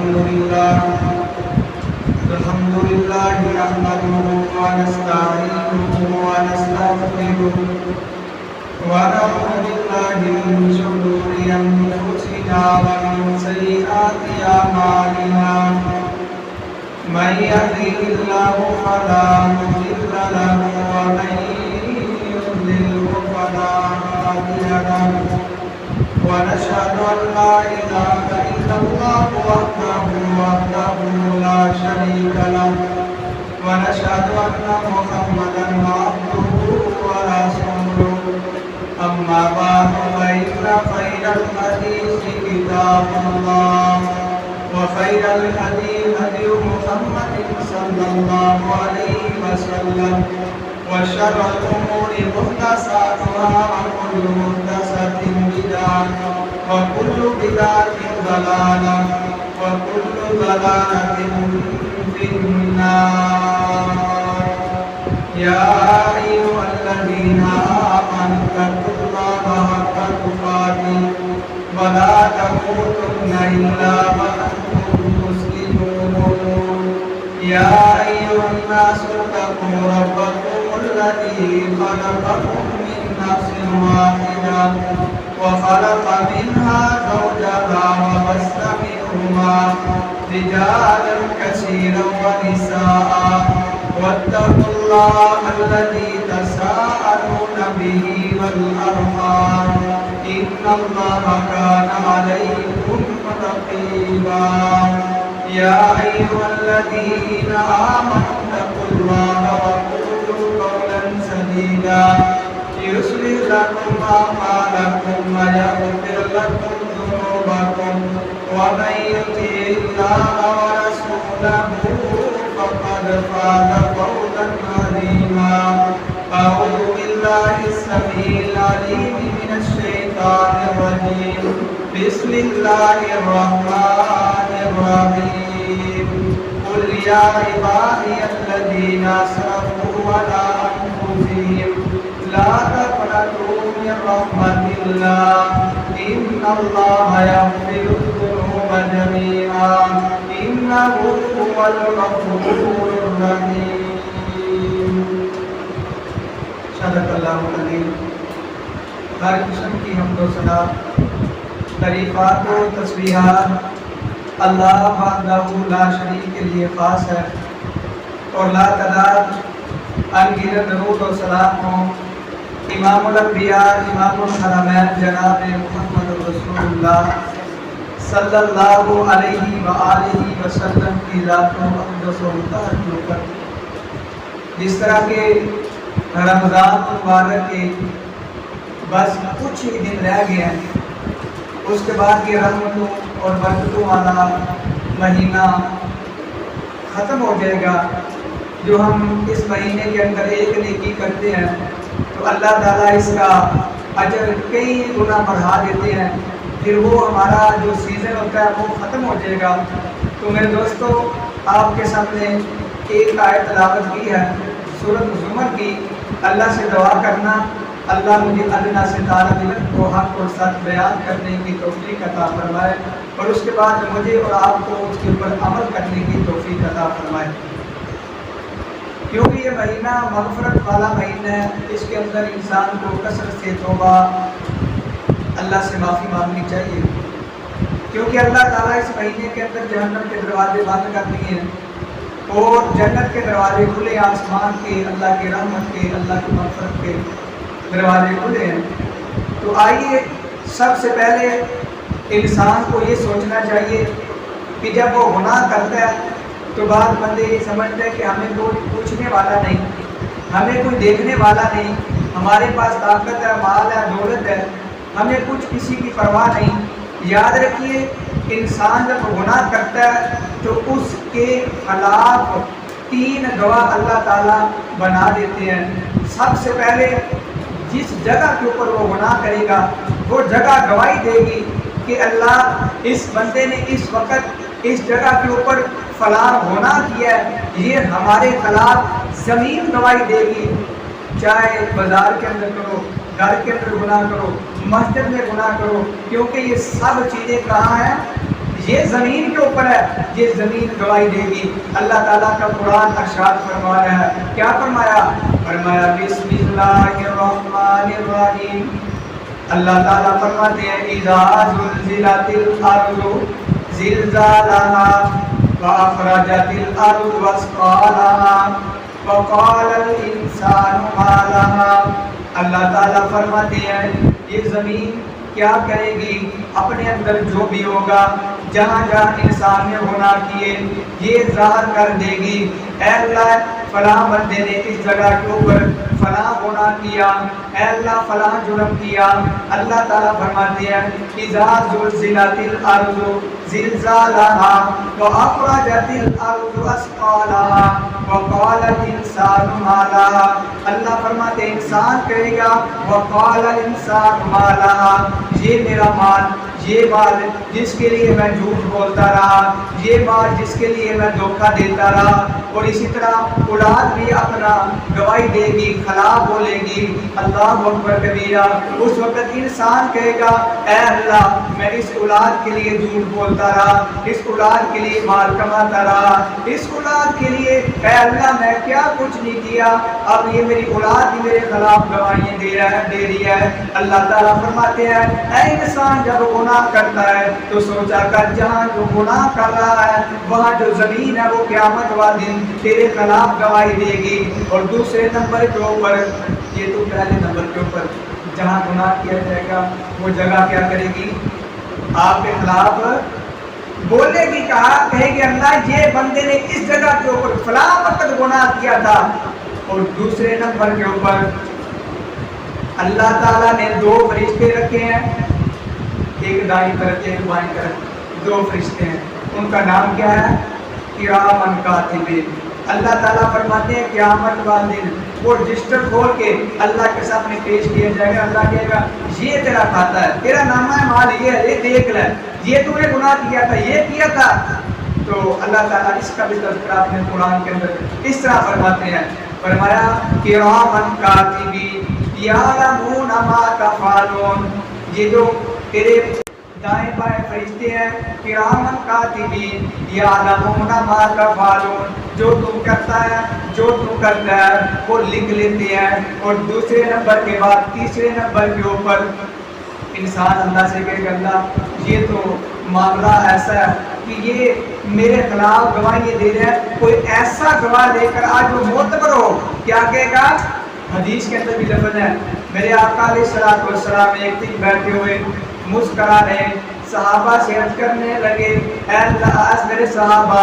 الحمد لله نحمده ونستعينه ونستغفره ونعوذ بالله من شرور أنفسنا ومن سيئات أعمالنا من يهده الله فلا مضل له ومن يضلل فلا هادي له ونشهد أن لا إله إلا الله وحده لا شريك له ونشهد أن محمدا عبده ورسوله أما بعد فإن خير الحديث كتاب الله وخير الهدي هدي محمد صلى الله عليه وسلم وشر الأمور محدثاتها وكل محدثة بدعة وكل بدعة ضلالة وكل ضلالة في النار. يا أيها الذين آمنوا اتقوا الله حق تقاته ولا تموتن إلا وأنتم مسلمون. يا أيها الناس اتقوا ربكم الذي خلقكم من نفس واحدة وخلق منها زوجها وبث منهما رجالا كثيرا ونساء واتقوا الله الذي تساءلون به والأرحام إن الله كان عليكم رقيبا. يا أيها الذين آمنوا اتقوا الله وقولوا قولا سديدا يصلح لكم أعمالكم ويغفر لكم ذنوبكم ومن يطع الله ورسوله فقد فاز فوزا عظيما. أعوذ بالله السميع العليم من الشيطان الرجيم. بسم الله الرحمن الرحيم. قل يا عبادي الذين أسرفوا على أنفسهم لا تقنطوا من رحمة الله إن الله يغفر الذنوب جميعا إنه هو الغفور الرحيم. صدق اللہ العظیم. ہر قسم کی حمد و ثنا، تعریفات و تسبیحات اللہ وحدہ لا شریک کے لیے خاص ہے، اور لا تعداد انگنت درود و سلام ہوں امام الانبیاء امام الحرمین جناب محمد رسول اللہ صلی اللہ علیہ وآلہ وسلم کی ذات و اقدس و مطہر کے اوپر. جس طرح کے رمضان مبارک کے بس کچھ ہی دن رہ گئے ہیں، اس کے بعد یہ رحمتوں اور برکتوں والا مہینہ ختم ہو جائے گا. جو ہم اس مہینے کے اندر ایک نیکی کرتے ہیں تو اللہ تعالیٰ اس کا اجر کئی گنا بڑھا دیتے ہیں. پھر وہ ہمارا جو سیزن ہوتا ہے وہ ختم ہو جائے گا. تو میرے دوستو، آپ کے سامنے ایک آیت تلاوت کی ہے سورۃ زمر کی. اللہ سے دعا کرنا اللہ مجھے ادنا سے تعالیٰ دل کو حق اور سچ بیان کرنے کی توفیق عطا فرمائے، اور اس کے بعد مجھے اور آپ کو اس کے اوپر عمل کرنے کی توفیق عطا فرمائے. کیونکہ یہ مہینہ مغفرت والا مہینہ ہے، اس کے اندر انسان کو کثرت سے توبہ اللہ سے معافی مانگنی چاہیے. کیونکہ اللہ تعالیٰ اس مہینے کے اندر جہنم کے دروازے بند کر دیے ہیں اور جنت کے دروازے کھلے، آسمان کے، اللہ کی رحمت کے، اللہ کی مغفرت کے دروازے کھلے ہیں. تو آئیے سب سے پہلے انسان کو یہ سوچنا چاہیے کہ جب وہ گناہ کرتا ہے تو بعض بندے یہ سمجھتے ہیں کہ ہمیں کوئی پوچھنے والا نہیں، ہمیں کوئی دیکھنے والا نہیں، ہمارے پاس طاقت ہے، مال ہے، دولت ہے، ہمیں کچھ کسی کی پرواہ نہیں. یاد رکھیے، انسان جب گناہ کرتا ہے تو اس کے خلاف 3 گواہ اللہ تعالیٰ بنا دیتے ہیں. سب سے پہلے جس جگہ کے اوپر وہ گناہ کرے گا وہ جگہ گواہی دے گی کہ اللہ، اس بندے نے اس وقت اس جگہ کے اوپر فلاں گناہ کیا ہے، یہ ہمارے خلاف زمین گواہی دے گی. چاہے بازار کے اندر کرو، گھر کے اندر گناہ کرو، مسجد میں گناہ کرو، کیونکہ یہ سب چیزیں کہاں ہیں؟ یہ زمین کے اوپر ہے، یہ زمین گواہی دے گی۔ اللہ تعالیٰ کا قرآن ارشاد فرما رہا ہے، کیا فرمایا؟ فرمایا بسم اللہ الرحمن الرحیم۔ اللہ تعالیٰ فرماتے ہیں اذا زلزلت الارض زلزالها واخرجت الارض اثقالها وقال الانسان ما لها۔ اللہ تعالیٰ فرماتے ہیں یہ زمین کیا کرے گی؟ اپنے اندر جو بھی ہوگا، جہاں جہاں انسان نے گناہ کیے یہ ظاہر کر دے گی۔ اے اللہ فلاں بندے نے اس جگہ کے اوپر فلاں گناہ کیا، اے اللہ فلاں جرم کیا۔ اللہ تعالیٰ فرماتے ہیں اذا زلزلت الارض زلزالها واخرجت الارض اثقالها وقال الانسان ما لها۔ اللہ فرماتے ہیں انسان کہے گا وقال الانسان ما لها، یہ میرا مال، یہ مال جس کے لیے میں جھوٹ بولتا رہا، یہ مال جس کے لیے میں دھوکہ دیتا رہا۔ اور اسی طرح اولاد بھی اپنا گواہی دے گی، خلا بولے گی، اللہ اکبر کبیرہ۔ اس وقت انسان کہے گا اے اللہ میں اس اولاد کے لیے جھوٹ بولتا رہا، اس اولاد کے لیے مال کماتا رہا، اس اولاد کے لیے اے اللہ میں کیا کچھ نہیں کیا، اب یہ میری اولاد ہی میرے خلاف گواہیاں دے رہی ہے۔ اللہ تعالیٰ فرماتے ہیں اے انسان جب گناہ کرتا ہے تو سوچا کر جہاں جو گناہ کر رہا ہے وہاں جو زمین ہے وہ قیامت والے دن تیرے خلاف گواہی دے گی۔ اور دوسرے نمبر کے اوپر، یہ تو پہلے نمبر کے اوپر جہاں گناہ کیا جائے گا وہ جگہ کیا کرے گی؟ آپ کے خلاف بولے گی، کہے گی اللہ یہ بندے نے اس جگہ کے اوپر فلاں وقت گناہ کیا تھا۔ اور دوسرے نمبر کے اوپر اللہ تعالیٰ نے دو فرشتے رکھے ہیں، ایک دائیں طرف ایک بائیں طرف، دو فرشتے ہیں، ان کا نام کیا ہے؟ کرامن کاتبین۔ اللہ تعالیٰ فرماتے ہیں قیامت والے دن وہ رجسٹر کھول کے اللہ کے سامنے پیش کیا جائے گا۔ اللہ کہے گا یہ تیرا کھاتا ہے، تیرا نامہ مال یہ ہے، یہ دیکھ لے، یہ تو نے گناہ کیا تھا، یہ کیا تھا۔ تو اللہ تعالیٰ اس کا بھی تذکرہ اپنے قرآن کے اندر اس طرح فرماتے ہیں، فرمایا کرامن کاتبین یعلمون ما تفعلون، یہ جو تیرے دائیں بائیں فرشتے ہیں کرامن کاتبین یعلمون ما تفعلون، جو تم کرتا ہے جو تم کرتا ہے وہ لکھ لیتے ہیں۔ اور دوسرے نمبر کے بعد تیسرے نمبر کے اوپر انسان اللہ سے کہے گا اللہ یہ تو معاملہ ایسا ہے کہ یہ میرے خلاف گواہی دے رہا ہے، کوئی ایسا گواہ لے کر آج وہ معتبر ہو۔ کیا کہے گا؟ حدیث کے اندر بھی لفظ ہے، میرے آقا علیہ الصلوۃ والسلام ایک دن بیٹھے ہوئے مسکرا رہے، صحابہ سے عرض کرنے لگے اے اللہ میرے صحابہ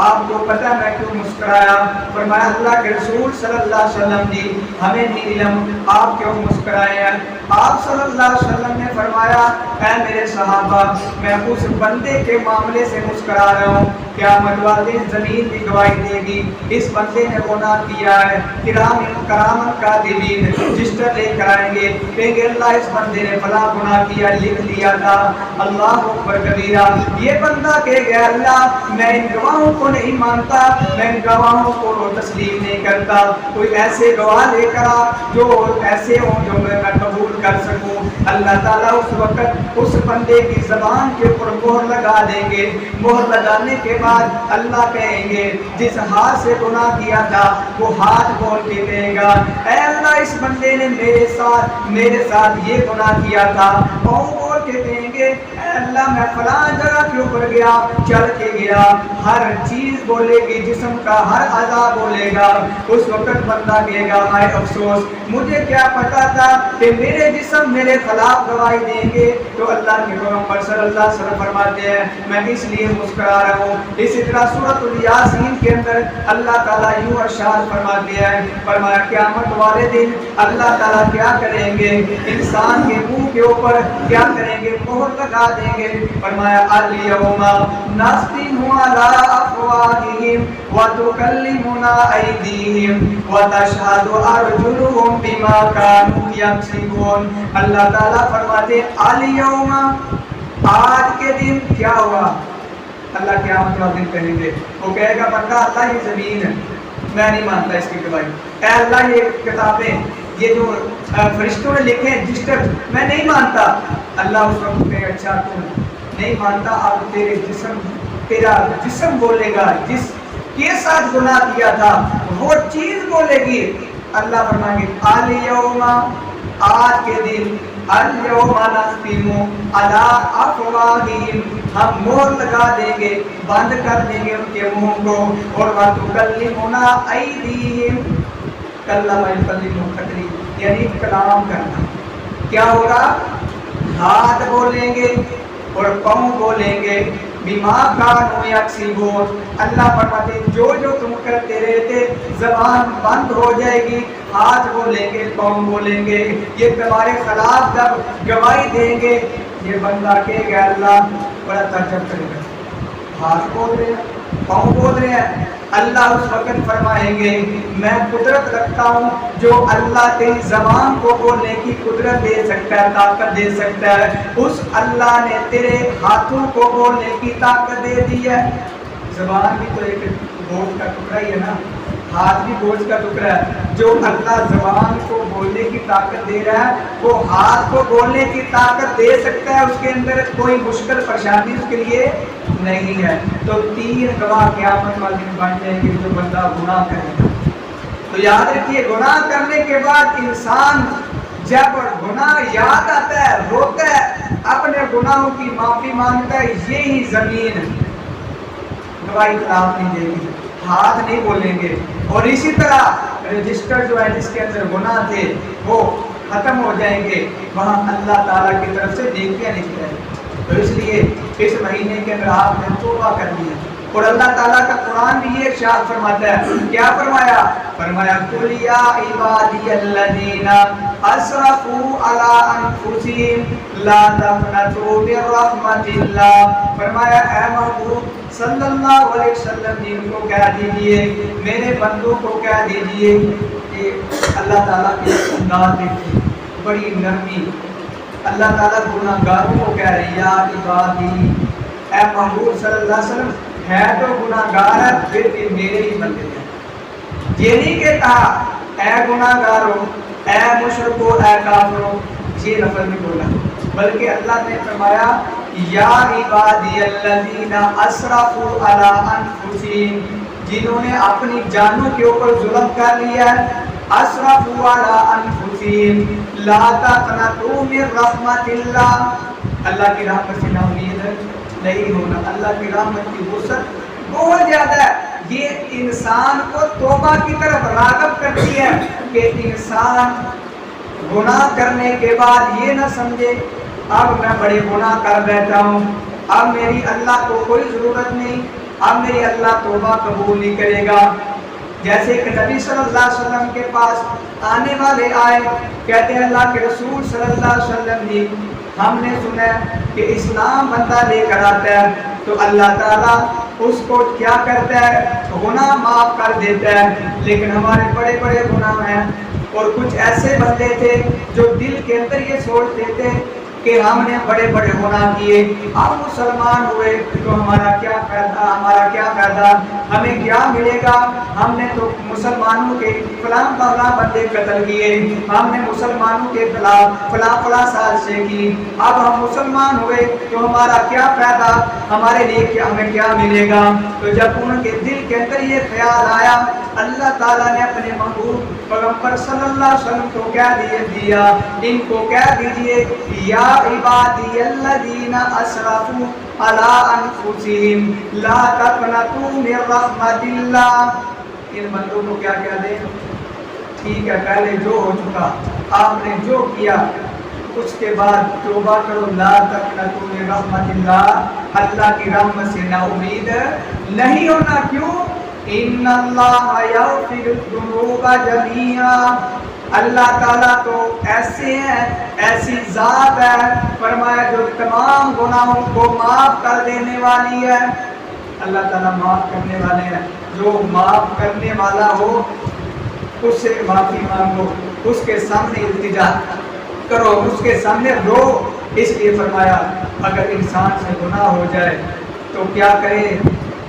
آپ کو پتہ میں کیوں مسکرایا؟ فرمایا اللہ کے رسول صلی اللہ علیہ وسلم جی ہمیں نہیں علم آپ کیوں مسکرائے ہیں۔ آپ صلی اللہ علیہ وسلم نے فرمایا اے میرے صحابہ میں اس بندے کے معاملے سے مسکرا رہا ہوں، قیامت والے دن زمین بھی گواہی دے گی اس بندے نے گناہ کیا ہے۔ کرامن کاتبین رجسٹر لے کر آئیں گے، کہیں گے اللہ اس بندے نے فلاں گناہ کیا، لکھ لیا تھا۔ اللہ اکبر کبیرہ۔ یہ بندہ کہے گا اللہ میں ان گواہوں کو نہیں مانتا، میں ان گواہوں کو تسلیم نہیں کرتا، کوئی ایسے گواہ لے کر آ جو ایسے ہوں جو میں قبول کر سکوں۔ اللہ تعالیٰ اس وقت اس بندے کی زبان کے اوپر مہر لگا دیں گے، مہر لگانے کے بعد اللہ کہیں گے جس ہاتھ سے گناہ کیا تھا وہ ہاتھ بول کے کہے گا اے اللہ اس بندے نے میرے ساتھ یہ گناہ کیا تھا، پاؤں بول کے کہیں گے اے اللہ میں فلاں جگہ کے اوپر گیا، چل کے گیا، ہر چیز بولے گی، جسم کا ہر اعضاء بولے گا۔ اس وقت بندہ کہے گا ہائے افسوس مجھے کیا پتا تھا کہ میرے جسم میرے خلاف گواہی دیں گے۔ تو اللہ کے پیغمبر صلی اللہ علیہ وسلم فرماتے ہیں میں اس لیے مسکرا رہا ہوں۔ اسی طرح سورۃ الیاسین کے اندر اللہ تعالیٰ یوں ارشاد فرماتے ہیں، فرمایا قیامت والے دن اللہ تعالیٰ کیا کریں گے؟ انسان کے منہ کے اوپر کیا کریں گے؟ مہر لگا دیں گے۔ فرمایا الیوم نختم علی افواہہم وتکلمنا ایدیہم وتشہد ارجلہم بما کانوا یکسبون۔ اللہ تعالیٰ فرماتے ہیں الیوم آج کے دن کیا ہوا؟ اللہ قیامت والے دن کہیں گے، وہ کہے گا بندہ اللہ یہ زمین ہے میں نہیں مانتا اس کی گواہی، اے اللہ یہ کتابیں یہ جو فرشتوں نے لکھے ہیں رجسٹر میں نہیں مانتا۔ اللہ اس وقت کہے اچھا تم نہیں مانتا، اب تیرا جسم بولے گا، جس کے ساتھ گناہ کیا تھا وہ چیز بولے گی۔ اللہ فرمائیں گے الیوم، آج کے دن، الیوم نختم علی افواہہم، ہم مہر لگا دیں گے، بند کر دیں گے ان کے منہ کو، اور وتکلمنا ایدیہم، کلم یکلم تکلیم، یعنی کلام کرنا۔ کیا ہوگا؟ ہاتھ بولیں گے اور پاؤں بولیں گے، بما کانوا یکسبون، اللہ فرماتے ہیں جو جو تم کرتے رہتے، زبان بند ہو جائے گی، ہاتھ بولیں گے، پاؤں بولیں گے، یہ تمہارے خلاف جب گواہی دیں گے، یہ بندہ کہے گا اللہ بڑا تعجب کرے گا، ہاتھ بول رہے ہیں، پاؤں بول رہے ہیں۔ اللہ اس وقت فرمائیں گے میں قدرت رکھتا ہوں، جو اللہ تیری زبان کو بولنے کی قدرت دے سکتا ہے، طاقت دے سکتا ہے، اس اللہ نے تیرے ہاتھوں کو بولنے کی طاقت دے دی ہے۔ زبان بھی تو ایک گوشت کا ٹکڑا ہی ہے نا، ہاتھ بھی گوشت کا ٹکڑا ہے۔ جو اللہ زبان کو بولنے کی طاقت دے رہا ہے، وہ ہاتھ کو بولنے کی طاقت دے سکتا ہے، اس کے اندر کوئی مشکل پریشانی اس کے لیے نہیں ہے۔ تو تین گواہ قیامت والے دن بن جائیں گے جو بندہ گناہ کرے گا۔ تو یاد رکھیے گناہ کرنے کے بعد انسان جب گناہ یاد آتا ہے، روتا ہے، اپنے گناہوں کی معافی مانگتا ہے، یہی زمین گواہی خلاف نہیں دے گی، ہاتھ نہیں بولیں گے۔ اور اسی طرح رجسٹر جو ہے جس کے اندر گناہ تھے وہ ختم ہو جائیں گے، وہاں اللہ تعالیٰ کی طرف سے نیکیاں لکھی جائیں گی۔ تو اس لیے اس مہینے کے اندر آپ نے توبہ کرنی ہے۔ اور اللہ تعالیٰ کا قرآن بھی یہ ارشاد فرماتا ہے، کیا فرمایا؟ فرمایا قل یا عبادی الذین اسرفوا علی انفسہم لا تقنطوا من رحمت اللہ، فرمایا اے محبوب صلی اللہ علیہ وسلم جن کو کہہ دیجئے، میرے بندوں کو کہہ دیجئے کہ اللہ تعالیٰ کی انداز دیکھیں، بڑی نرمی، اللہ تعالیٰ گناہگاروں کو کہہ رہے ہیں یا عبادی، اے محبوب صلی اللہ علیہ وسلم ہے تو گناہگار ہے، پھر بھی میرے ہی بندے ہیں۔ یہ نہیں کہتا اے گناہگاروں، اے مشرکو، اے کافروں، یہ لفظ نہیں بولا، بلکہ اللہ نے فرمایا یا عبادی الذین اسرفوا علی انفسہم، جنہوں نے اپنی جانوں کے اوپر ظلم کر لیا ہے، اسرفوا علی انفسہم لا تقنطوا من رحمت اللہ، اللہ کی رحمت سے نا امید نہیں ہونا۔ اللہ کی رحمت کی وسعت بہت زیادہ ہے، یہ انسان کو توبہ کی طرف راغب کرتی ہے کہ انسان گناہ کرنے کے بعد یہ نہ سمجھے اب میں بڑے گناہ کر بیٹھا ہوں، اب میری اللہ کو کوئی ضرورت نہیں، اب میری اللہ توبہ قبول نہیں کرے گا۔ جیسے کہ نبی صلی اللہ علیہ وسلم کے پاس آنے والے آئے، کہتے ہیں اللہ کے رسول صلی اللہ علیہ وسلم جی ہم نے سنا کہ اسلام بندہ لے کر آتا ہے تو اللہ تعالیٰ اس کو کیا کرتا ہے؟ گناہ معاف کر دیتا ہے، لیکن ہمارے بڑے بڑے گناہ ہیں۔ اور کچھ ایسے بندے تھے جو دل کے اندر یہ سوچتے تھے کہ ہم نے بڑے بڑے گناہ کیے، ہم مسلمان ہوئے تو ہمارا کیا فائدہ، ہمیں کیا ملے گا، ہم نے تو مسلمانوں کے فلاں بندے قتل کیے، ہم نے مسلمانوں کے خلاف فلاں سازشیں کی، اب ہم مسلمان ہوئے تو ہمارا کیا فائدہ، ہمارے لیے ہمیں کیا ملے گا۔ تو جب ان کے دل کے اندر یہ خیال آیا، اللہ تعالیٰ نے اپنے محبوب پیغمبر صلی اللہ علیہ وسلم کو کہہ دیا ان کو کہہ دیجئے یا عبادی الذین اسرفوا علی انفسہم لا تقنطوا من رحمت اللہ، ان بندوں کو کیا کہہ دیں؟ ٹھیک ہے پہلے جو ہو چکا، آپ نے جو کیا اس کے بعد توبہ کرو، لا تقنطوا من رحمت اللہ، اللہ کی رحمت سے نا امید نہیں ہونا۔ کیوں؟ ان اللہ یغفر الذنوب جميعا، اللہ تعالیٰ تو ایسے ہیں، ایسی ذات ہے، فرمایا جو تمام گناہوں کو معاف کر دینے والی ہے۔ اللہ تعالیٰ معاف کرنے والے ہیں، جو معاف کرنے والا ہو اس سے معافی مانگو، اس کے سامنے التجا کرو، اس کے سامنے رو۔ اس لیے فرمایا اگر انسان سے گناہ ہو جائے تو کیا کرے؟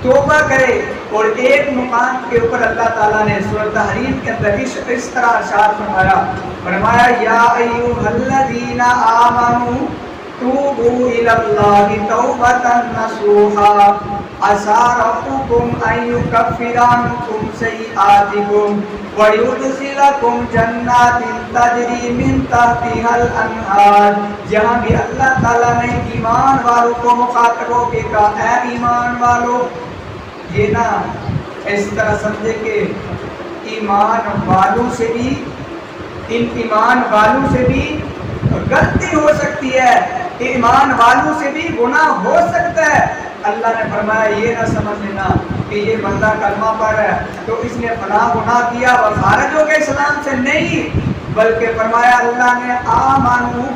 توبہ کرے۔ اور ایک مقام کے اوپر اللہ تعالیٰ نے سورۃ تحریم کے اندر اس طرح ارشاد فرمایا یا ایھا الذین آمنوا توبوا إلى الله توبة نصوحا عسى ربكم أن يكفر عنكم سيئاتكم ويدخلكم جنات تجری من تحتها الانہار. جہاں بھی اللہ تعالیٰ نے ایمان والوں کو مخاطب ہو کے کہا اے ایمان والو، یہ نہ اس طرح سمجھے کہ ایمان والوں سے بھی غلطی ہو سکتی ہے، ایمان والوں سے بھی گناہ ہو سکتا ہے. اللہ نے فرمایا یہ نہ سمجھ لینا کہ یہ بندہ کلمہ پڑھ ہے تو اس نے فلاں گناہ کیا اور خارج ہو گئے اسلام سے، نہیں، بلکہ فرمایا اللہ نے آمنو،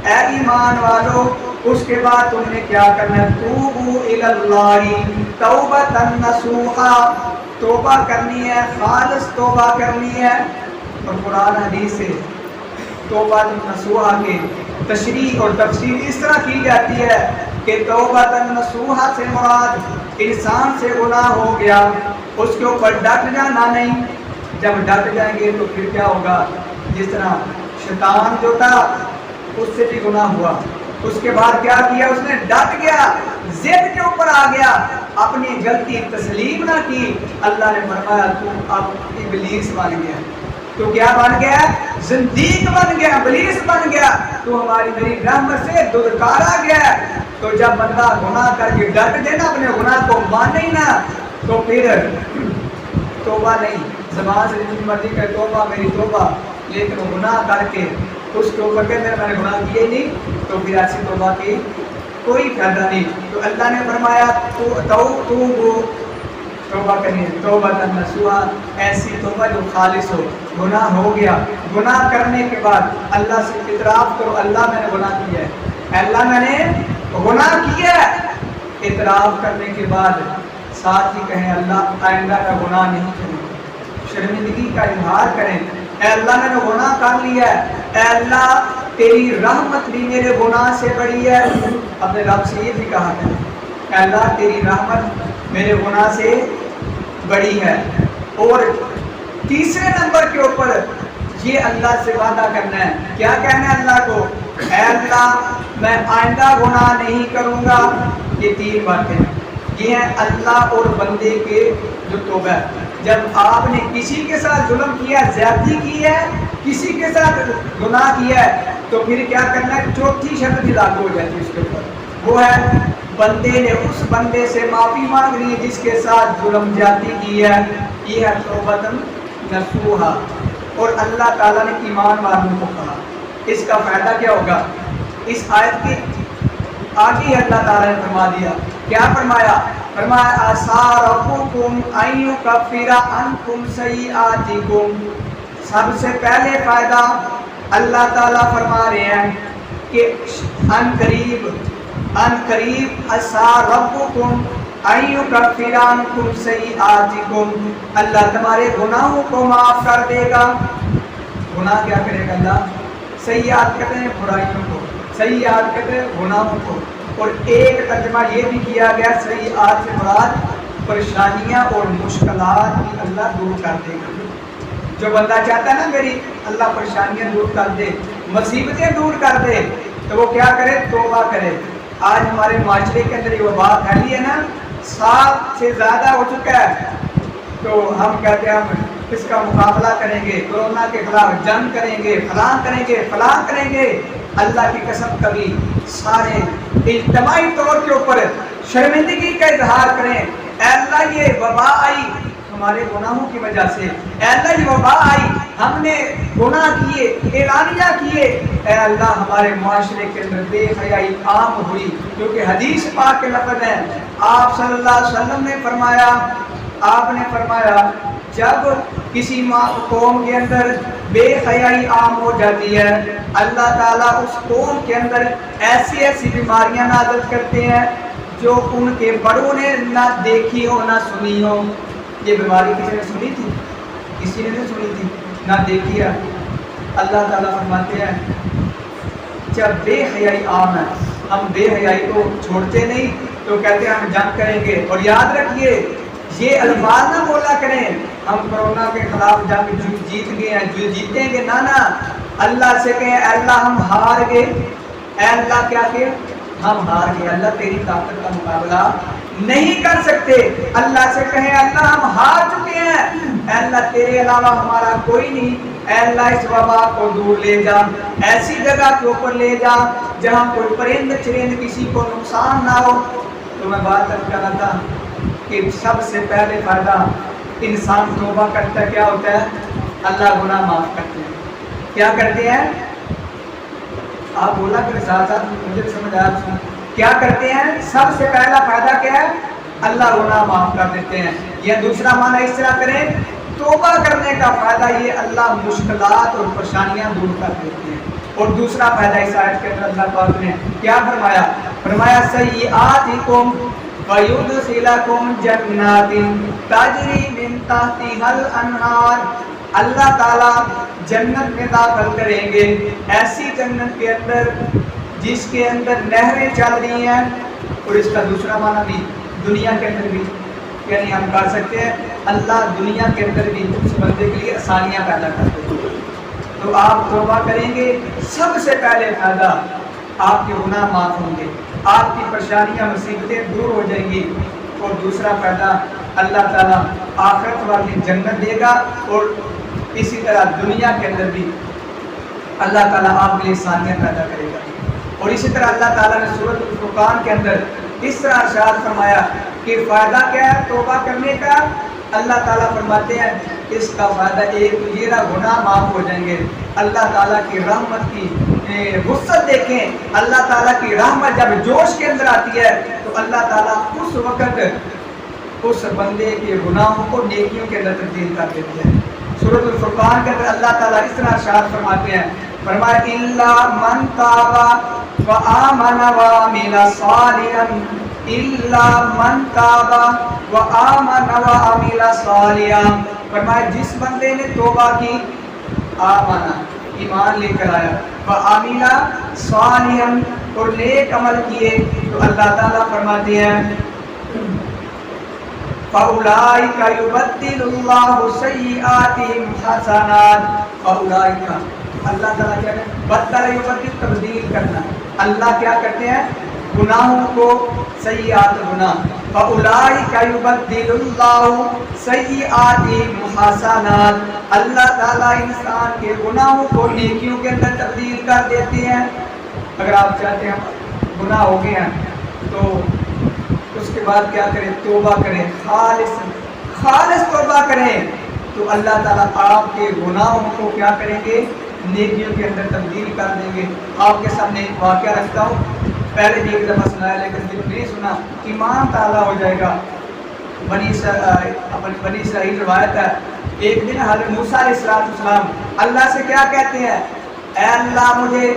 اے ایمان والو، اس کے بعد تم نے کیا کرنا ہے، توبو الی اللہ توبۃ نصوحا، توبہ کرنی ہے، خالص توبہ کرنی ہے. اور قرآن حدیث سے توبہ نصوحا کے تشریح اور تفسیر اس طرح کی جاتی ہے کہ توبہ نصوحا سے مراد انسان سے گناہ ہو گیا، اس کے اوپر ڈٹ جانا نہیں. جب ڈٹ جائیں گے تو پھر کیا ہوگا، جس طرح شیطان جو تھا اس سے بھی گناہ ہوا، اس کے بعد کیا کیا، اس نے ڈٹ گیا، ضد کے اوپر آ گیا، اپنی غلطی تسلیم نہ کی. اللہ نے فرمایا تو اب ابلیس بن گیا، تو کیا بن گیا، زندیق بن گیا، ابلیس بن گیا، تو ہماری میری رحمت سے دودکارا گیا. تو جب بندہ گناہ کر کے ڈٹ دے نا، اپنے گناہ کو مانے ہی نا، تو پھر توبہ نہیں، زبان سے جتنی مرضی کہ توبہ میری توبہ، لیکن وہ گناہ کر کے اس کے اوپر کہتے ہیں میں نے گناہ کیے نہیں، تو پھر ایسی توبہ کی کوئی فائدہ نہیں. تو اللہ نے فرمایا توبہ کرنی ہے، توبہ نصوحا، ایسی توبہ جو خالص ہو. گناہ ہو گیا، گناہ کرنے کے بعد اللہ سے اعتراف کرو، اللہ میں نے گناہ کیا ہے، اللہ میں نے گناہ کیا ہے. اعتراف کرنے کے بعد ساتھ ہی کہیں اللہ آئندہ کا گناہ نہیں کریں، شرمندگی کا اظہار کریں، اے اللہ میں نے گناہ کر لیا ہے، اے اللہ تیری رحمت بھی میرے گناہ سے بڑی ہے. اپنے رب سے یہ بھی کہا کریں اے اللہ تیری رحمت میرے گناہ سے بڑی ہے. اور تیسرے نمبر کے اوپر یہ اللہ سے وعدہ کرنا ہے، کیا کہنا ہے اللہ کو، اے اللہ میں آئندہ گناہ نہیں کروں گا. یہ تین باتیں یہ ہیں اللہ اور بندے کے جو توبہ. جب آپ نے کسی کے ساتھ ظلم کیا، زیادتی کی ہے، کسی کے ساتھ گناہ کیا ہے، تو پھر کیا کرنا ہے، چوتھی شرط بھی لاگو ہو جاتی ہے اس کے اوپر، وہ ہے بندے نے اس بندے سے معافی مانگنی ہے جس کے ساتھ ظلم زیادتی کی ہے. یہ ہے توبۃ نصوحا. اور اللہ تعالیٰ نے ایمان والوں کو کہا، اس کا فائدہ کیا ہوگا، اس آیت کے آگے اللہ تعالیٰ نے فرما دیا، کیا فرمایا، فرمایا عسیٰ ربکم ان یکفر عنکم سیئاتکم. سب سے پہلے فائدہ اللہ تعالیٰ فرما رہے ہیں کہ ان قریب عسیٰ ربکم ان یکفر عنکم سیئاتکم، اللہ تمہارے گناہوں کو معاف کر دے گا. گناہ کیا کرے گا اللہ، سیئات کہتے ہیں برائیوں کو، سیئات کہتے ہیں گناہوں کو. اور ایک ترجمہ یہ بھی کیا گیا سیئات سے مراد پریشانیاں اور مشکلات بھی اللہ دور کر دے گا. جو بندہ چاہتا ہے نا میری اللہ پریشانیاں دور کر دے، مصیبتیں دور کر دے، تو وہ کیا کرے، توبہ کرے. آج ہمارے معاشرے کے اندر یہ وبا پھیلی ہے نا، 7 سے زیادہ ہو چکا ہے، تو ہم کہتے ہیں ہم اس کا مقابلہ کریں گے، کورونا کے خلاف جنگ کریں گے، فلاں کریں گے، فلاں کریں گے. اللہ کی قسم کبھی سارے اجتماعی طور کے اوپر شرمندگی کا اظہار کریں، اے اللہ یہ وبا آئی ہمارے گناہوں کی وجہ سے، اے اللہ یہ وبا آئی ہم نے گناہ کیے، اعلانیہ کیے، اے اللہ ہمارے معاشرے کے اندر بے حیائی عام ہوئی. کیونکہ حدیث پاک کے لفظ ہیں، آپ صلی اللہ علیہ وسلم نے فرمایا، آپ نے فرمایا جب کسی قوم کے اندر بے حیائی عام ہو جاتی ہے، اللہ تعالیٰ اس قوم کے اندر ایسی ایسی بیماریاں نازل کرتے ہیں جو ان کے بڑوں نے نہ دیکھی ہو نہ سنی ہو. یہ بیماری کسی نے سنی تھی، کسی نے نہیں سنی تھی نہ دیکھی ہے. اللہ تعالیٰ فرماتے ہیں جب بے حیائی عام ہے، ہم بے حیائی کو چھوڑتے نہیں، تو کہتے ہیں ہم جنگ کریں گے. اور یاد رکھیے یہ الفاظ نہ بولا کریں ہم کورونا کے خلاف جنگ جیت گئے ہیں، جو جیتیں گے، نہ اللہ سے کہیں اے اللہ ہم ہار گئے، اے اللہ کیا کہ ہم ہار گئے، اللہ تیری طاقت کا مقابلہ نہیں کر سکتے۔ اللہ سے کہیں اللہ ہم ہار چکے ہیں، اے اللہ تیرے علاوہ ہمارا کوئی نہیں، اے اللہ اس وبا کو دور لے جا، ایسی جگہ کے اوپر لے جا جہاں کوئی پرند چرند کسی کو نقصان نہ ہو۔ تو میں بات کر رہا تھا کہ سب سے پہلے فائدہ انسان توبہ کرتا کیا ہوتا ہے؟ اللہ گناہ معاف کرتے ہیں۔ کیا کرتے ہیں؟ آپ بولا کہ ساتھ ساتھ مجھے سمجھ آیا کیا کرتے ہیں؟ سب سے پہلا فائدہ کیا ہے؟ اللہ گناہ معاف کر دیتے ہیں۔ یا دوسرا معنی اس طرح کریں، توبہ کرنے کا فائدہ یہ اللہ مشکلات اور پریشانیاں دور کر دیتے ہیں۔ اور دوسرا فائدہ اس آیت کے اندر اللہ پاک نے کیا فرمایا؟ فرمایا سیئاتکم ویدخلکم جنات تجری من تحتہا الانہار، اللہ تعالیٰ جنت میں داخل کریں گے، ایسی جنت کے اندر جس کے اندر نہریں چل رہی ہیں۔ اور اس کا دوسرا معنی بھی دنیا کے اندر بھی یعنی ہم کر سکتے ہیں، اللہ دنیا کے اندر بھی اس بندے کے لیے آسانیاں پیدا کرتے ہیں۔ تو آپ توبہ کریں گے، سب سے پہلے فائدہ آپ کے گناہ معاف ہوں گے، آپ کی پریشانیاں مصیبتیں دور ہو جائیں گی۔ اور دوسرا فائدہ اللہ تعالیٰ آخرت والی جنت دے گا، اور اسی طرح دنیا کے اندر بھی اللہ تعالیٰ آپ کے لیے آسانیاں پیدا کرے گا۔ اور اسی طرح اللہ تعالیٰ نے سورۃ الفرقان کے اندر اس طرح ارشاد فرمایا کہ فائدہ کیا ہے توبہ کرنے کا؟ اللہ تعالیٰ فرماتے ہیں اس کا فائدہ ایک تو یہ رہا گناہ معاف ہو جائیں گے، اللہ تعالیٰ کی رحمت کی وسعت دیکھیں، اللہ تعالیٰ کی رحمت جب جوش کے اندر آتی ہے تو اللہ تعالیٰ اس وقت اس بندے کے گناہوں کو نیکیوں کے اندر تبدیل کر دیتے ہیں۔ سورۃ الفرقان کے اندر اللہ تعالیٰ اس طرح ارشاد فرماتے ہیں، فرمایا الا من تاب وآمن وعمل صالحا، الا من تاب وآمن وعمل صالحا، فرمایا جس بندے نے توبہ کی، آمنا ایمان لے کر آیا، وعمل صالحا اور نیک عمل کیے، تو اللہ تعالیٰ فرماتے ہیں فَأُولَٰئِكَ يُبَدِّلُ اللَّهُ سَيِّئَاتِهِمْ حَسَنَاتٍ، فَأُولَٰئِكَ اللہ تعالیٰ کیا کہتے ہیں؟ بدل یبدل تبدیل کرنا، اللہ کیا کرتے ہیں؟ گناہوں کو سیئات گناہ، فَأُولَٰئِكَ يُبَدِّلُ اللَّهُ سَيِّئَاتِهِمْ حَسَنَاتٍ، اللہ تعالیٰ انسان کے گناہوں کو نیکیوں کے اندر تبدیل کر دیتے ہیں۔ اگر آپ چاہتے ہیں گناہ ہو گئے ہیں تو اس کے بعد کیا کریں؟ توبہ کریں، خالص توبہ کریں، تو اللہ تعالیٰ آپ کے گناہوں کو کیا کریں گے؟ نیکیوں کے اندر تبدیل کر دیں گے۔ آپ کے سامنے ایک واقعہ رکھتا ہوں، پہلے بھی ایک دفعہ سنایا لیکن دل نہیں سنا، ایمان تازہ ہو جائے گا۔ بنی اسرائیل روایت ہے، ایک دن حضرت موسیٰ علیہ السلام اللہ سے کیا کہتے ہیں؟ اے اللہ مجھے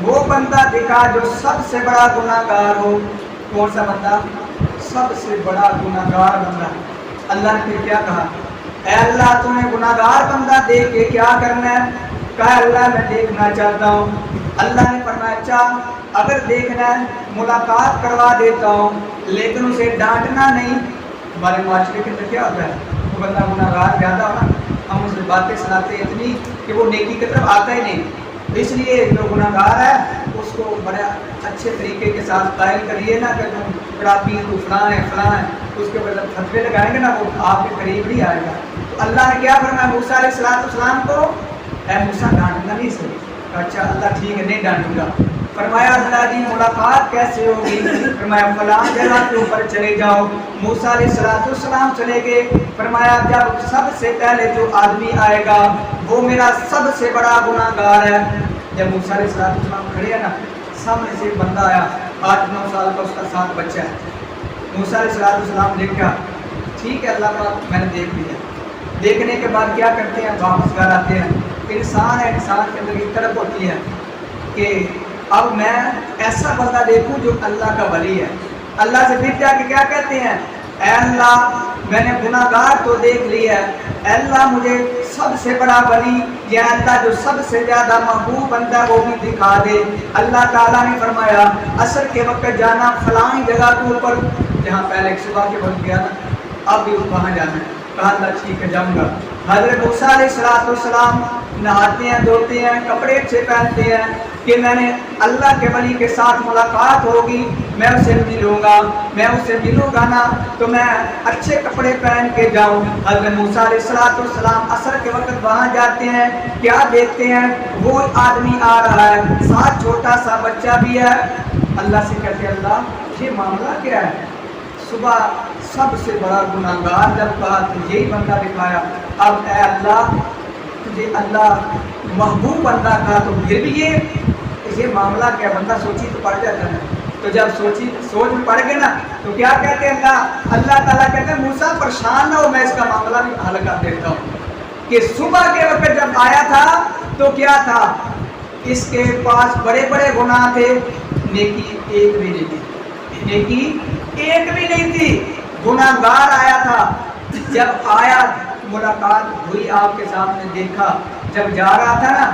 وہ بندہ دکھا جو سب سے بڑا گناہ گار ہو۔ کون سا بندہ؟ سب سے بڑا گناہ گار بندہ۔ اللہ نے پھر کیا کہا؟ اے اللہ تمہیں گناہ گار بندہ دیکھ کے کیا کرنا ہے؟ کہا اللہ میں دیکھنا چاہتا ہوں۔ اللہ نے فرمایا اچھا اگر دیکھنا ہے ملاقات کروا دیتا ہوں، لیکن اسے ڈانٹنا نہیں۔ ہمارے معاشرے کے اندر کیا ہوتا ہے؟ وہ بندہ گناہ گار زیادہ ہونا، ہم اسے باتیں سناتے ہیں اتنی کہ وہ نیکی کی طرف آتا ہی نہیں۔ اس لیے جو گناہ گار ہے اس کو بڑے اچھے طریقے کے ساتھ قائل کریے نا کہ تم بڑا پیر تو فلاں ہے، اس کے بعد فتوے لگائیں گے نا وہ آپ کے قریب نہیں آئے گا۔ تو اللہ نے کیا فرمایا موسیٰ علیہ السلام کو؟ اے موسیٰ ڈانٹنا نہیں صحیح۔ اچھا اللہ ٹھیک ہے نہیں ڈانٹوں گا۔ فرمایا اللہ جی ملاقات کیسے ہوگی؟ فرمایا فلاں جگہ کے اوپر چلے جاؤ۔ موسیٰ علیہ السلام چلے گئے۔ فرمایا جب سب سے پہلے جو آدمی آئے گا وہ میرا سب سے بڑا گناہ گار ہے۔ جب موسیٰ علیہ السلام کھڑے ہیں نا، سامنے سے ایک بندہ آیا 8-9 سال کا، اس کا 7 بچہ ہے۔ موسیٰ علیہ السلام دیکھا ٹھیک ہے اللہ پاک میں نے دیکھ لیا۔ دیکھنے کے بعد کیا کرتے ہیں؟ واپس گھر آتے ہیں۔ انسان ہے، انسان کے اندر ایک طرف ہوتی ہے کہ اب میں ایسا بندہ دیکھوں جو اللہ کا ولی ہے۔ اللہ سے پھر جا کے کیا کہتے ہیں؟ اے اللہ میں نے گناہ گار تو دیکھ لیا ہے، اے اللہ مجھے سب سے بڑا ولی یا اللہ جو سب سے زیادہ محبوب بندہ وہ بھی دکھا دے۔ اللہ تعالیٰ نے فرمایا عصر کے وقت جانا فلاں جگہ کے اوپر جہاں پہلے صبح کے وقت گیا نا، اب بھی وہاں جانا ہے۔ کہا اللہ ٹھیک ہے جاؤں گا۔ حضرت موسیٰ علیہ السلام نہاتے ہیں, دھوتے ہیں, کپڑے اچھے پہنتے ہیں کہ میں نے اللہ کے ولی کے ساتھ ملاقات ہوگی, میں اسے ملوں گا, میں اسے ملوں گا نا تو میں اچھے کپڑے پہن کے جاؤں. حضرت موسیٰ علیہ السلام عصر کے وقت وہاں جاتے ہیں, کیا دیکھتے ہیں, وہ آدمی آ رہا ہے, ساتھ چھوٹا سا بچہ بھی ہے. اللہ سے کہتے ہیں اللہ یہ معاملہ کیا ہے؟ صبح سب سے بڑا گناہگار جب کہا تو یہی بندہ دکھایا, اب اے اللہ تجھے اللہ محبوب بندہ کہا تو پھر بھی یہ معاملہ کیا؟ بندہ سوچی تو پڑ جاتا ہے. تو جب سوچ میں پڑ گئے نا تو کیا کہتے ہیں اللہ تعالیٰ کہتے ہیں موسیٰ پریشان نہ ہو, میں اس کا معاملہ بھی حل کر دیتا ہوں. کہ صبح کے وقت جب آیا تھا تو کیا تھا, اس کے پاس بڑے بڑے گناہ تھے, نیکی ایک بھی نہیں تھی, نیکی ایک بھی نہیں تھی, گناہگار آیا تھا. جب آیا ملاقات ہوئی, آپ کے سامنے دیکھا, جب جا رہا تھا نا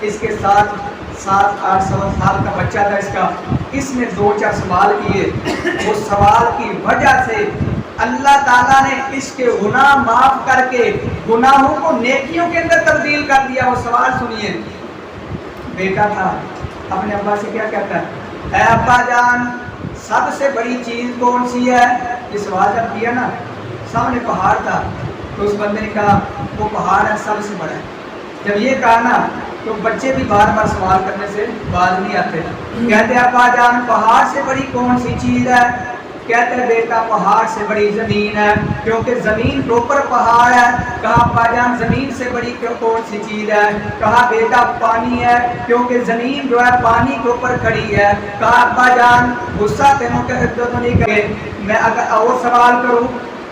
اس کے ساتھ 7-8 سال کا بچہ تھا اس کا, اس نے 2-4 سوال کیے. وہ سوال کی وجہ سے اللہ تعالیٰ نے اس کے گناہ معاف کر کے گناہوں کو نیکیوں کے اندر تبدیل کر دیا. وہ سوال سنیے, بیٹا تھا اپنے ابا سے کیا کہتا ہے, اے ابا جان سب سے بڑی چیز کون سی ہے؟ یہ سوال جب کیا نا, سامنے پہاڑ تھا تو اس بندے نے کہا وہ پہاڑ ہے سب سے بڑا ہے. جب یہ کہا نا تو بچے بھی بار بار سوال کرنے سے باز نہیں آتے. کہتے ہیں ابا جان پہاڑ سے بڑی کون سی چیز ہے؟ کہتے ہیں بیٹا پہاڑ سے بڑی زمین ہے, کیونکہ زمین کے اوپر پہاڑ ہے. کہا ابا جان زمین سے بڑی کون سی چیز ہے؟ کہا بیٹا پانی ہے, کیونکہ زمین جو ہے پانی کے اوپر کھڑی ہے. کہا ابا جان غصہ تینوں کے تو نہیں کرے, میں اگر اور سوال کروں؟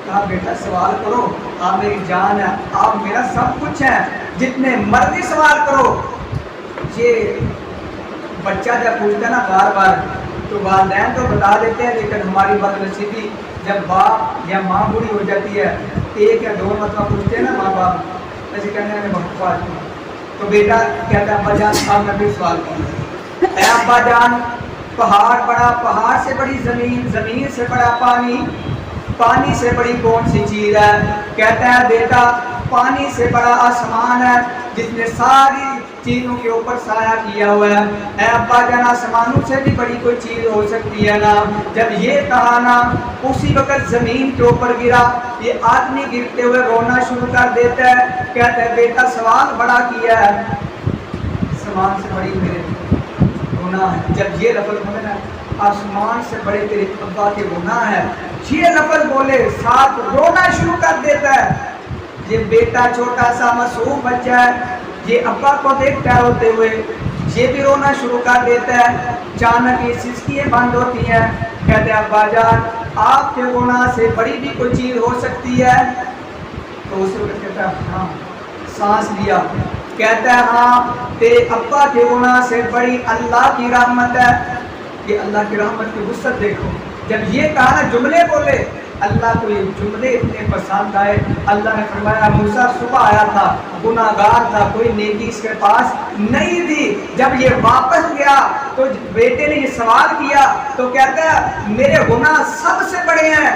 کہا بیٹا سوال کرو, آپ میری جان ہے, آپ میرا سب کچھ ہے, جتنے مرضی سوال کرو. یہ بچہ جب پوچھتا ہے نا بار بار تو والدین تو بتا دیتے ہیں, لیکن ہماری بدنصیبی جب باپ یا ماں بوڑھی ہو جاتی ہے, 1 یا 2 مرتبہ پوچھتے ہیں نا ماں باپ, ایسے کہنے ہیں بہت بات تو بیٹا کہتا ہے ابا جان آپ نے بھی سوال کیا, اے ابا جان پہاڑ بڑا, پہاڑ سے بڑی زمین, زمین سے بڑا پانی, پانی سے بڑی کون سی چیز ہے؟ کہتا ہے بیٹا پانی سے بڑا آسمان ہے جس نے ساری چیزوں کے اوپر سایہ کیا ہوا ہے. اے ابا جان آسمانوں سے بھی بڑی کوئی چیز ہو سکتی ہے نا؟ جب یہ کہا نا اسی وقت زمین کے اوپر گرا. یہ آدمی گرتے ہوئے رونا شروع کر دیتا ہے, کہتا ہے بیٹا سوال بڑا کیا ہے, آسمان سے بڑی میرے گناہ ہے. جب یہ لفظ بولے نا آسمان سے بڑے تیرے ابا کے گناہ ہے, یہ لفظ بولے ساتھ رونا شروع کر دیتا ہے. یہ بیٹا چھوٹا سا معصوم بچہ ہے, یہ ابا کو دیکھتا ہے روتے ہوئے, یہ بھی رونا شروع کر دیتا ہے. اچانک یہ سسکیاں بند ہوتی ہیں. کہتے ہیں ابا جان آپ کے گناہ سے بڑی بھی کوئی چیز ہو سکتی ہے؟ تو اس وقت کہتا ہے ہاں, سانس لیا. کہتا ہے ہاں تیرے ابا کے گناہ سے بڑی اللہ کی رحمت ہے. یہ اللہ کی رحمت کی وسعت دیکھو. جب یہ کہا نا جملے بولے, اللہ کو یہ جملے اتنے پسند آئے. اللہ نے فرمایا موسیٰ صبح آیا تھا, گناہگار تھا, کوئی نیکی اس کے پاس نہیں تھی. جب یہ واپس گیا تو بیٹے نے یہ سوال کیا تو کہتا ہے میرے گناہ سب سے بڑے ہیں.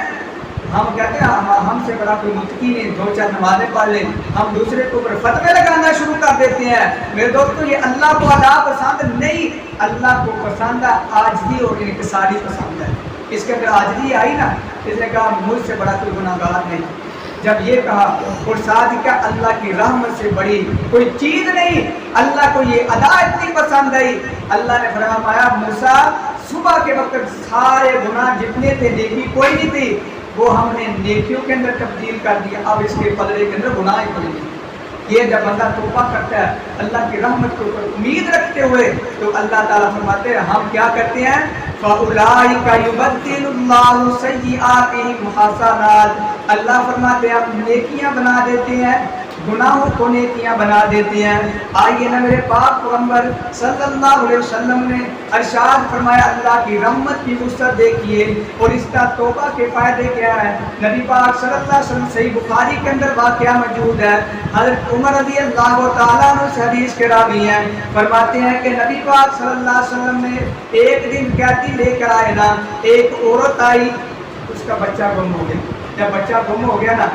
ہم کہتے ہیں ہم سے بڑا کوئی متقی نہیں, 2-4 نمازیں پڑھ لیں, ہم دوسرے کے اوپر فتوے لگانا شروع کر دیتے ہیں. میرے دوستوں یہ اللہ کو ادا پسند نہیں, اللہ کو پسند ہے عاجزی اور انکساری پسند ہے. اس کے اندر عاجزی آئی نا, اس نے کہا مجھ سے بڑا کوئی گناہگار نہیں. جب یہ کہا اور ساتھ ہی کیا اللہ کی رحمت سے بڑی کوئی چیز نہیں, اللہ کو یہ ادا اتنی پسند آئی. اللہ نے فرمایا موسیٰ صبح کے وقت سارے گناہ جتنے تھے نیکی کوئی نہیں تھی, وہ ہم نے نیکیوں کے اندر تبدیل کر دیا. اب اس کے پلڑے کے اندر گناہ ہی پڑیں گے. یہ جب بندہ توبہ کرتا ہے اللہ کی رحمت کے اوپر امید رکھتے ہوئے تو اللہ تعالیٰ فرماتے ہیں ہم کیا کرتے ہیں, فَأُولَٰئِكَ يُبَدِّلُ اللَّهُ سَيِّئَاتِهِمْ حَسَنَاتٍ. اللہ فرماتے ہیں ہم نیکیاں بنا دیتے ہیں, گناہوں کو نیکیاں بنا دیتے ہیں. آئیے نا میرے پاک پیغمبر صلی اللہ علیہ وسلم نے ارشاد فرمایا اللہ کی رحمت کی وسعت دیکھیے اور اس کا توبہ کے فائدے کیا ہے. نبی پاک صلی اللہ علیہ وسلم صحیح بخاری کے اندر واقعہ موجود ہے. حضرت عمر رضی اللہ تعالیٰ عنہ سے حدیث کے راوی ہیں, فرماتے ہیں کہ نبی پاک صلی اللہ علیہ وسلم نے ایک دن قیدی لے کر آئے نا, ایک عورت آئی, اس کا بچہ گم ہو گیا. جب بچہ گم ہو گیا نا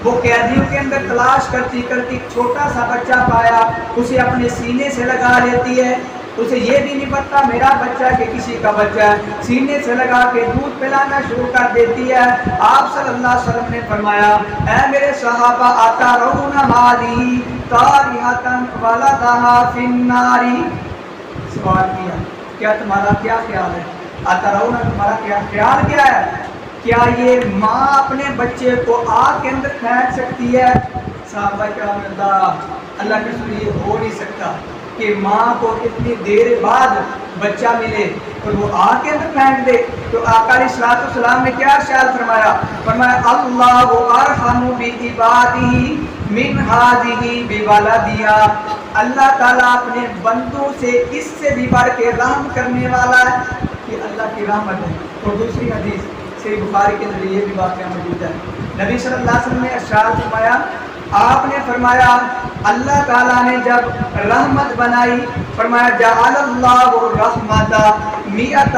وہ قیدیوں کے اندر تلاش کرتی کرتی چھوٹا سا بچہ پایا، اسے اپنے سینے سے لگا لیتی ہے، اسے یہ بھی نہیں پتا میرا بچہ کہ کسی کا بچہ ہے، سینے سے لگا کے دودھ پلانا شروع کر دیتی ہے۔ آپ صلی اللہ علیہ وسلم نے فرمایا اے میرے صحابہ اترون ہذہ طارحۃ ولدھا فی النار، سوال کیا کیا تمہارا کیا خیال ہے، اترون تمہارا کیا خیال کیا ہے، کیا یہ ماں اپنے بچے کو آگ کے اندر پھینک سکتی ہے؟ صحابہ کرام اللہ کے رسول یہ ہو نہیں سکتا کہ ماں کو اتنی دیر بعد بچہ ملے اور وہ آگ کے اندر پھینک دے۔ تو آقا علیہ الصلوۃ والسلام نے کیا ارشاد فرمایا، فرمایا اللہ ارحم بعبادہ من ہذہ بولدہا، اللہ تعالیٰ اپنے بندوں سے اس سے بھی بڑھ کے رحم کرنے والا ہے، کہ اللہ کی رحمت ہے۔ اور دوسری حدیث صحیح بخاری کے اندر یہ بھی واقعہ موجود ہے، نبی صلی اللہ علیہ وسلم نے ارشاد فرمایا، آپ نے فرمایا اللہ تعالیٰ نے جب رحمت بنائی، فرمایا جعل اللہ الرحمت مئۃ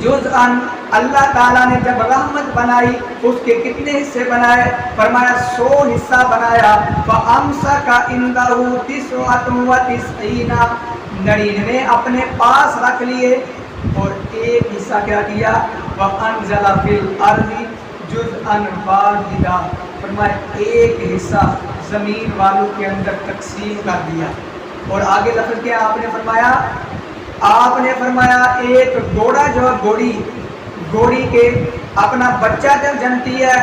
جزءا، اللہ تعالیٰ نے جب رحمت بنائی اس کے کتنے حصے بنائے، فرمایا 100 حصہ بنایا، فامسک عندہ 99 99 اپنے پاس رکھ لیے اور ایک حصہ کیا کیا، وانزل فی الارض جزءا واحدا، فرمایا ایک حصہ زمین والوں کے اندر تقسیم کر دیا۔ اور آگے لفظ کیا آپ نے فرمایا ایک گھوڑا جو ہے گھوڑی کے اپنا بچہ جب جنتی ہے،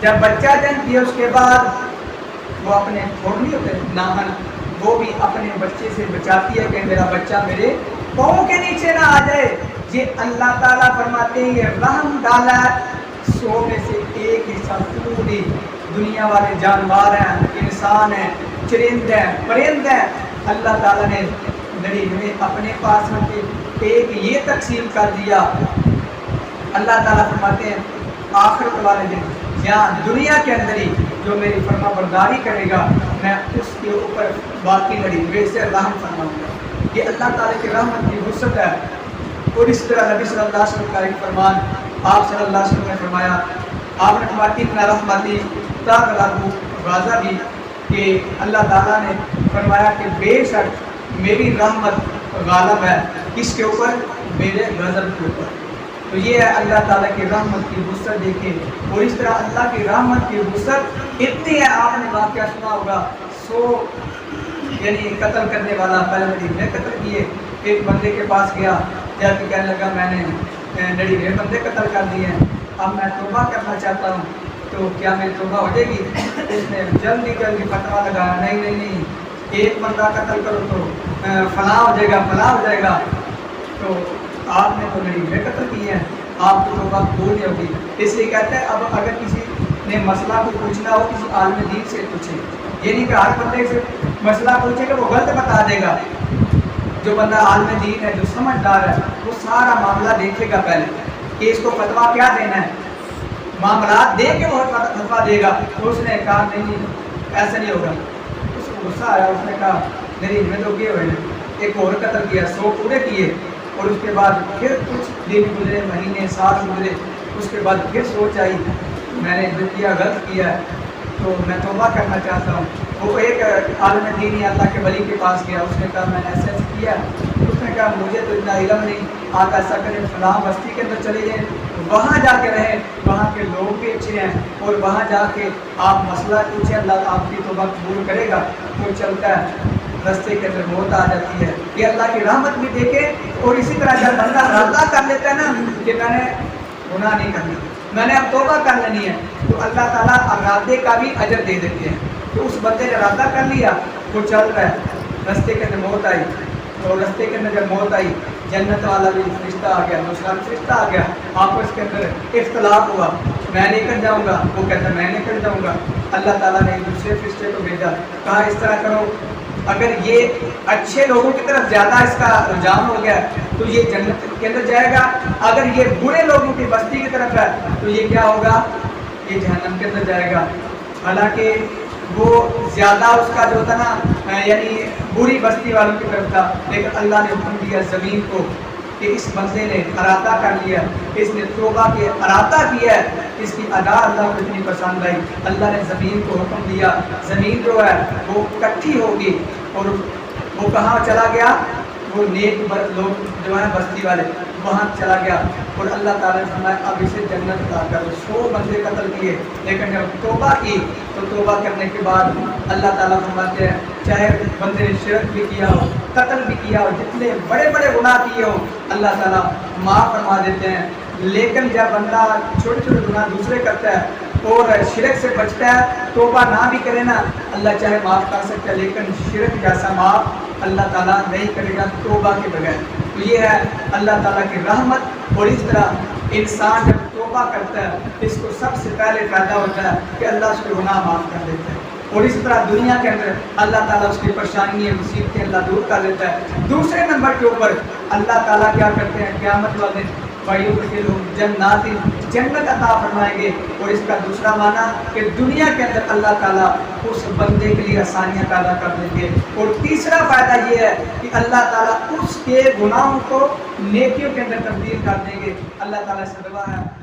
جب بچہ جنتی ہے اس کے بعد وہ اپنے تھوڑ نہیں ہوتے ناخن، وہ بھی اپنے بچے سے بچاتی ہے کہ میرا بچہ میرے پاؤں کے نیچے نہ آ جائے۔ یہ اللہ تعالیٰ فرماتے ہیں یہ رحم ڈالا ہے، 100 میں سے ایک حصہ پوری دنیا والے جانور ہیں، انسان ہیں، چرند ہیں، پرند ہیں، اللہ تعالیٰ نے 99 اپنے پاس رکھے، ایک یہ تقسیم کر دیا۔ اللہ تعالیٰ فرماتے ہیں آخرت والے دن یا دنیا کے اندر ہی جو میری فرما برداری کرے گا میں اس کے اوپر باقی 99 سے رحم فرماؤں گا۔ یہ اللہ تعالیٰ کی رحمت کی وسعت ہے۔ اور اس طرح نبی صلی اللہ علیہ وسلم کا ایک فرمان، آپ صلی اللہ علیہ وسلم نے فرمایا، آپ نے فرمایا ان رحمتی تغلب غضبی، کہ اللہ تعالیٰ نے فرمایا کہ بے شک میری رحمت غالب ہے کس کے اوپر، میرے غضب کے اوپر۔ تو یہ ہے اللہ تعالیٰ کی رحمت کی وسعت دیکھیں۔ اور اس طرح اللہ کی رحمت کی وسعت اتنی ہے، آپ نے واقعہ سنا ہوگا 100 یعنی قتل کرنے والا پہلے 99 قتل کیے، ایک بندے کے پاس گیا جا کے کہنے لگا میں نے 99 بندے قتل کر دیے ہیں، اب میں توبہ کرنا چاہتا ہوں تو کیا میری توبہ ہو جائے گی؟ اس نے جلدی فتویٰ لگایا نہیں ایک بندہ قتل کرو تو فلاں ہو جائے گا فلاں ہو جائے گا، تو آپ نے تو 99 قتل کیے ہیں، آپ کو توبہ قبول نہیں ہوگی۔ اس لیے کہتے ہیں اب اگر کسی نے مسئلہ کو پوچھنا ہو کسی عالم دین سے پوچھے، یہ نہیں کہ ہر بندے سے مسئلہ پوچھے گا وہ غلط بتا دے گا۔ جو بندہ عالم دین ہے جو سمجھدار ہے وہ سارا معاملہ دیکھے گا پہلے کہ اس کو فتویٰ کیا دینا ہے، معاملات دے کے وہ فتویٰ دے گا۔ تو اس نے کہا نہیں ایسا نہیں ہوگا، اس کو غصہ آیا، اس نے کہا نہیں میں تو کیے ہوئے ایک اور قتل کیا 100 پورے کیے، اور اس کے بعد پھر کچھ دن گزرے، مہینے، سال گزرے، اس کے بعد پھر سوچ آئی میں نے جو کیا غلط کیا ہے تو میں توبہ کرنا چاہتا ہوں۔ وہ ایک عالم دینی اللہ کے ولی کے پاس گیا، اس نے کہا میں نے ایسا کیا، اس نے کہا مجھے تو اتنا علم نہیں، آپ ایسا کریں فلاں بستی کے اندر چلے جائیں، وہاں جا کے رہیں، وہاں کے لوگ بھی اچھے ہیں، اور وہاں جا کے آپ مسئلہ پوچھیں، اللہ آپ کی توبہ قبول کرے گا۔ تو چلتا ہے، رستے کے اندر موت آ جاتی ہے۔ یہ اللہ کی رحمت بھی دیکھے۔ اور اسی طرح جب بندہ ارادہ کر لیتا ہے نا کہ میں نے گناہ نہیں کرنا، میں نے اب توبہ کر لینی ہے، تو اللہ تعالیٰ ارادے کا بھی اجر دے دیتے ہیں۔ تو اس بندے نے ارادہ کر لیا، وہ چل رہا ہے، رستے کے اندر موت آئی، تو رستے کے اندر جب موت آئی جنت والا بھی فرشتہ آ گیا، دوسرا بھی فرشتہ آ گیا، آپس کے اندر اختلاف ہوا، میں نکل جاؤں گا، وہ کہتا ہے میں نکل جاؤں گا۔ اللہ تعالیٰ نے ایک دوسرے فرشتے کو بھیجا، کہا اس طرح کرو، اگر یہ اچھے لوگوں کی طرف زیادہ اس کا رجحان ہو گیا تو یہ جنت کے اندر جائے گا، اگر یہ برے لوگوں کی بستی کی طرف ہے تو یہ کیا ہوگا، یہ جہنم کے اندر جائے گا۔ حالانکہ وہ زیادہ اس کا جو تھا نا یعنی بری بستی والوں کی طرف تھا، لیکن اللہ نے حکم دیا زمین کو کہ اس بندے نے ارادہ کر لیا، اس نے توبہ کے ارادہ کیا ہے، اس کی ادا اللہ کو اتنی پسند آئی، اللہ نے زمین کو حکم دیا، زمین جو ہے وہ کٹھی ہوگی، اور وہ کہاں چلا گیا؟ وہ نیک لوگ جو ہیں بستی والے وہاں چلا گیا، اور اللہ تعالیٰ نے فرمایا اب اسے جنت عطا کر دو۔ 100 بندے قتل کیے، لیکن جب توبہ کی تو توبہ کرنے کے بعد اللہ تعالیٰ فرماتے ہیں چاہے بندے نے شرک بھی کیا ہو، قتل بھی کیا ہو، جتنے بڑے بڑے گناہ کیے ہو، اللہ تعالیٰ معاف فرما دیتے ہیں۔ لیکن جب بندہ چھوٹے چھوٹے گناہ دوسرے کرتا ہے اور شرک سے بچتا ہے، توبہ نہ بھی کرے نا، اللہ چاہے معاف کر سکتا ہے، لیکن شرک جیسا معاف اللہ تعالیٰ نہیں کرے گا توبہ کے بغیر۔ تو یہ ہے اللہ تعالیٰ کی رحمت، اور اس طرح انسان جب توبہ کرتا ہے اس کو سب سے پہلے فائدہ ہوتا ہے کہ اللہ اس کے گناہ معاف کر دیتا ہے، اور اس طرح دنیا کے اندر اللہ تعالیٰ اس کی پریشانیاں مصیبتیں اللہ دور کر دیتا ہے۔ دوسرے نمبر کے اوپر اللہ تعالیٰ کیا کرتے ہیں؟ قیامت والے بھائیوں کے لوگ جنات جنت عطا فرمائیں گے، اور اس کا دوسرا معنی کہ دنیا کے اندر اللہ تعالیٰ اس بندے کے لیے آسانیاں پیدا کر دیں گے، اور تیسرا فائدہ یہ ہے کہ اللہ تعالیٰ اس کے گناہوں کو نیکیوں کے اندر تبدیل کر دیں گے۔ اللہ تعالیٰ سے دعا ہے